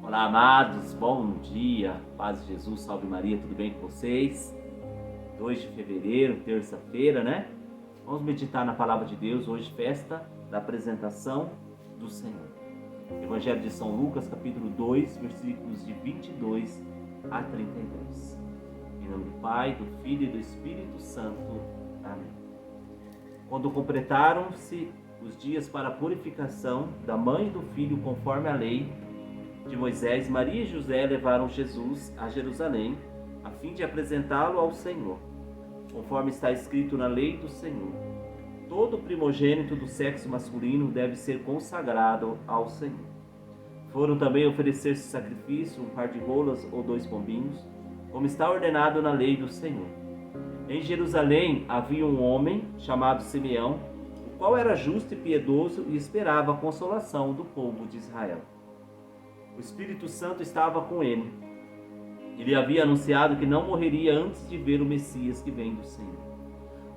Olá, amados, bom dia, paz de Jesus, salve Maria, tudo bem com vocês? 2 de fevereiro, terça-feira, né? Vamos meditar na palavra de Deus, hoje festa da apresentação do Senhor. Evangelho de São Lucas, capítulo 2, versículos de 22 a 32. Em nome do Pai, do Filho e do Espírito Santo. Amém. Quando completaram-se os dias para a purificação da mãe e do filho conforme a lei de Moisés, Maria e José levaram Jesus a Jerusalém, a fim de apresentá-lo ao Senhor, conforme está escrito na lei do Senhor. Todo primogênito do sexo masculino deve ser consagrado ao Senhor. Foram também oferecer-se sacrifício, um par de rolas ou 2 pombinhos, como está ordenado na lei do Senhor. Em Jerusalém havia um homem chamado Simeão, o qual era justo e piedoso e esperava a consolação do povo de Israel. O Espírito Santo estava com ele. Ele havia anunciado que não morreria antes de ver o Messias que vem do Senhor.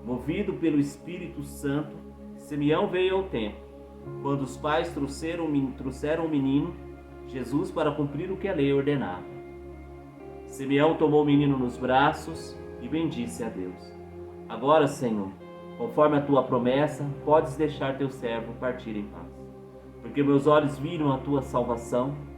Movido pelo Espírito Santo, Simeão veio ao templo, quando os pais trouxeram o menino, Jesus, para cumprir o que a lei ordenava. Simeão tomou o menino nos braços e bendisse a Deus. Agora, Senhor, conforme a tua promessa, podes deixar teu servo partir em paz. Porque meus olhos viram a tua salvação,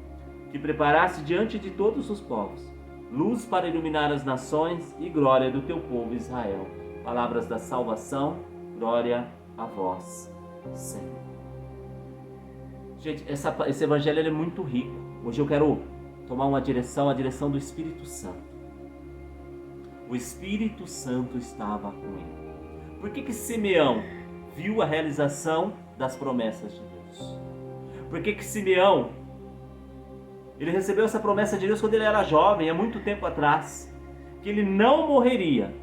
que preparaste diante de todos os povos, luz para iluminar as nações e glória do teu povo Israel. Palavras da salvação, glória a vós, Senhor. Gente, esse evangelho é muito rico. Hoje eu quero tomar a direção do Espírito Santo. O Espírito Santo estava com ele. Por que Simeão viu a realização das promessas de Deus? Por que Simeão ele recebeu essa promessa de Deus quando ele era jovem, há muito tempo atrás, que ele não morreria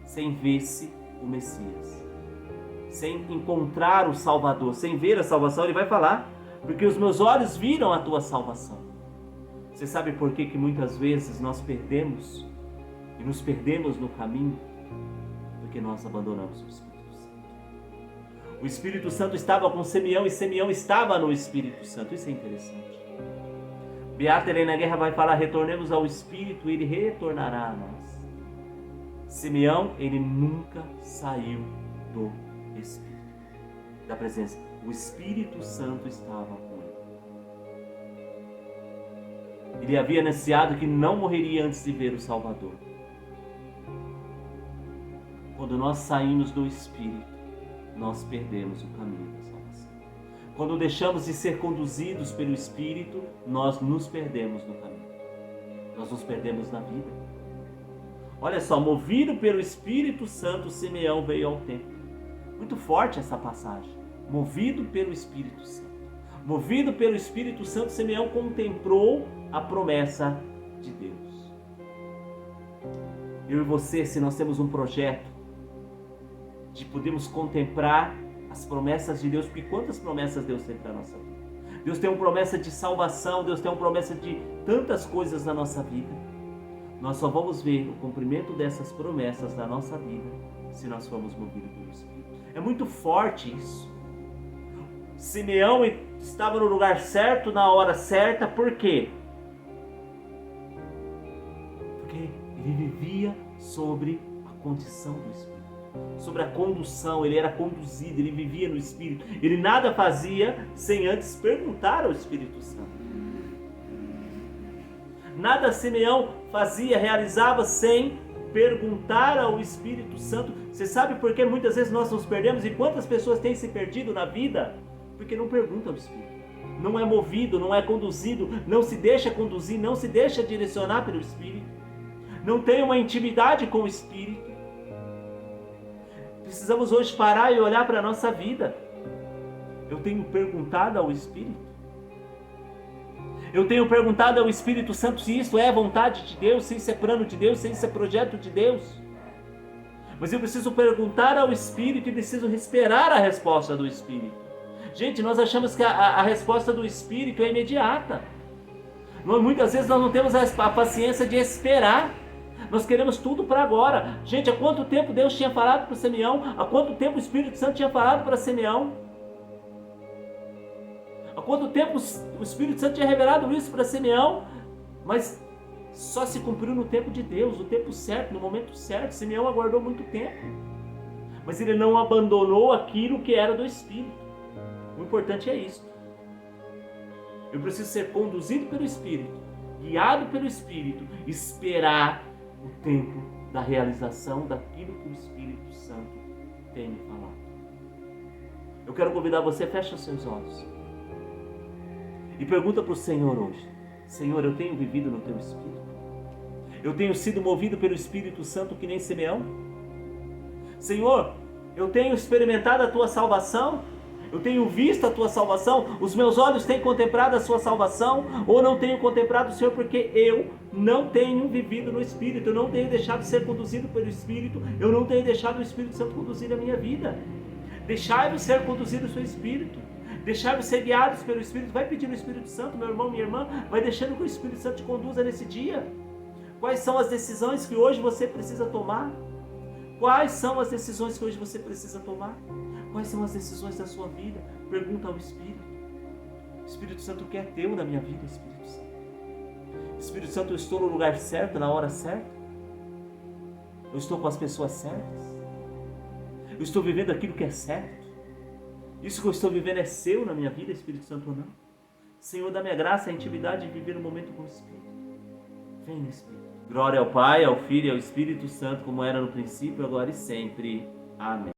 sem ver-se o Messias, sem encontrar o Salvador, sem ver a salvação. Ele vai falar, porque os meus olhos viram a tua salvação. Você sabe por que muitas vezes nós perdemos e nos perdemos no caminho? Porque nós abandonamos o Espírito Santo. O Espírito Santo estava com Simeão e Simeão estava no Espírito Santo. Isso é interessante. Beata Helena Guerra vai falar, retornemos ao Espírito e ele retornará a nós. Simeão, ele nunca saiu do Espírito, da presença. O Espírito Santo estava com ele. Ele havia anunciado que não morreria antes de ver o Salvador. Quando nós saímos do Espírito, nós perdemos o caminho da salvação. Quando deixamos de ser conduzidos pelo Espírito, nós nos perdemos no caminho. Nós nos perdemos na vida. Olha só, movido pelo Espírito Santo, Simeão veio ao templo. Muito forte essa passagem. Movido pelo Espírito Santo. Movido pelo Espírito Santo, Simeão contemplou a promessa de Deus. Eu e você, se nós temos um projeto de podermos contemplar as promessas de Deus, porque quantas promessas Deus tem para a nossa vida? Deus tem uma promessa de salvação, Deus tem uma promessa de tantas coisas na nossa vida. Nós só vamos ver o cumprimento dessas promessas na nossa vida se nós formos movidos pelo Espírito. É muito forte isso. Simeão estava no lugar certo, na hora certa, por quê? Porque ele vivia sobre a condição do Espírito, sobre a condução. Ele era conduzido, ele vivia no Espírito. Ele nada fazia sem antes perguntar ao Espírito Santo. Nada Simeão fazia, realizava sem perguntar ao Espírito Santo. Você sabe por que muitas vezes nós nos perdemos? E quantas pessoas têm se perdido na vida? Porque não pergunta ao Espírito. Não é movido, não é conduzido, não se deixa conduzir, não se deixa direcionar pelo Espírito. Não tem uma intimidade com o Espírito. Precisamos hoje parar e olhar para a nossa vida. Eu tenho perguntado ao Espírito. Eu tenho perguntado ao Espírito Santo se isso é vontade de Deus, se isso é plano de Deus, se isso é projeto de Deus. Mas eu preciso perguntar ao Espírito e preciso esperar a resposta do Espírito. Gente, nós achamos que a resposta do Espírito é imediata. Muitas vezes nós não temos a paciência de esperar. Nós queremos tudo para agora. Gente, há quanto tempo Deus tinha falado para Simeão? Há quanto tempo o Espírito Santo tinha falado para Simeão? Há Há quanto tempo o Espírito Santo tinha revelado isso para Simeão, mas só se cumpriu no tempo de Deus, no tempo certo, no momento certo. Simeão aguardou muito tempo, mas ele não abandonou aquilo que era do Espírito. O importante é isso. Eu preciso ser conduzido pelo Espírito, guiado pelo Espírito, esperar o tempo da realização daquilo que o Espírito Santo tem me falado. Eu quero convidar você, fecha os seus olhos e pergunta para o Senhor hoje: Senhor, eu tenho vivido no Teu Espírito? Eu tenho sido movido pelo Espírito Santo que nem Simeão? Senhor, eu tenho experimentado a Tua salvação? Eu tenho visto a Tua salvação? Os meus olhos têm contemplado a Sua salvação? Ou não tenho contemplado, Senhor, porque eu não tenho vivido no Espírito, eu não tenho deixado de ser conduzido pelo Espírito, eu não tenho deixado o Espírito Santo conduzir a minha vida. Deixai-vos ser conduzidos pelo Espírito, deixai-vos ser guiados pelo Espírito. Vai pedir o Espírito Santo, meu irmão, minha irmã, vai deixando que o Espírito Santo te conduza nesse dia. Quais são as decisões que hoje você precisa tomar? Quais são as decisões que hoje você precisa tomar? Quais são as decisões da sua vida? Pergunta ao Espírito. O Espírito Santo, o que é teu na minha vida, Espírito Santo? Espírito Santo, eu estou no lugar certo, na hora certa? Eu estou com as pessoas certas? Eu estou vivendo aquilo que é certo? Isso que eu estou vivendo é seu na minha vida, Espírito Santo, ou não? Senhor, dá-me a graça, a intimidade de viver um momento com o Espírito. Vem, Espírito. Glória ao Pai, ao Filho e ao Espírito Santo, como era no princípio, agora e sempre. Amém.